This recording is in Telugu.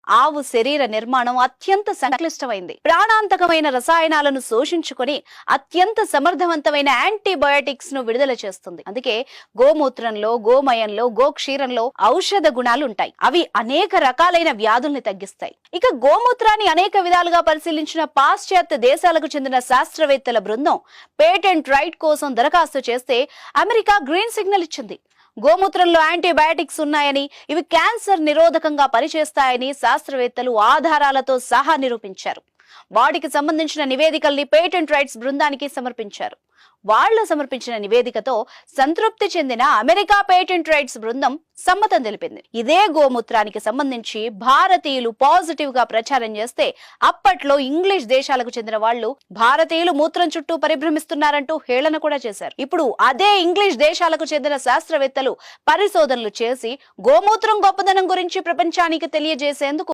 ఆవు శరీర నిర్మాణం అత్యంత సంక్లిష్టమైంది. ప్రాణాంతకమైన రసాయనాలను శోషించుకొని అత్యంత సమర్థవంతమైన యాంటీబయోటిక్స్ ను విడుదల చేస్తుంది. అందుకే గోమూత్రంలో, గోమయంలో, గోక్షీరంలో ఔషధ గుణాలు ఉంటాయి. అవి అనేక రకాలైన వ్యాధుల్ని తగ్గిస్తాయి. ఇక గోమూత్రాన్ని అనేక విధాలుగా పరిశీలించిన పాశ్చాత్య దేశాలకు చెందిన శాస్త్రవేత్తల బృందం పేటెంట్ రైట్ కోసం దరఖాస్తు చేస్తే అమెరికా గ్రీన్ సిగ్నల్ ఇచ్చింది. గోమూత్రంలో యాంటీబయాటిక్స్ ఉన్నాయని, ఇవి క్యాన్సర్ నిరోధకంగా పనిచేస్తాయని శాస్త్రవేత్తలు ఆధారాలతో సహా నిరూపించారు. వాటికి సంబంధించిన నివేదికల్ని పేటెంట్ రైట్స్ బృందానికి సమర్పించారు. వాళ్లు సమర్పించిన నివేదికతో సంతృప్తి చెందిన అమెరికా పేటెంట్ రైట్స్ బృందం సమ్మతం తెలిపింది. ఇదే గోమూత్రానికి సంబంధించి భారతీయులు పాజిటివ్ గా ప్రచారం చేస్తే అప్పట్లో ఇంగ్లీష్ దేశాలకు చెందిన వాళ్లు భారతీయులు మూత్రం చుట్టూ పరిభ్రమిస్తున్నారంటూ హేళన కూడా చేశారు. ఇప్పుడు అదే ఇంగ్లీష్ దేశాలకు చెందిన శాస్త్రవేత్తలు పరిశోధనలు చేసి గోమూత్రం గొప్పదనం గురించి ప్రపంచానికి తెలియజేసేందుకు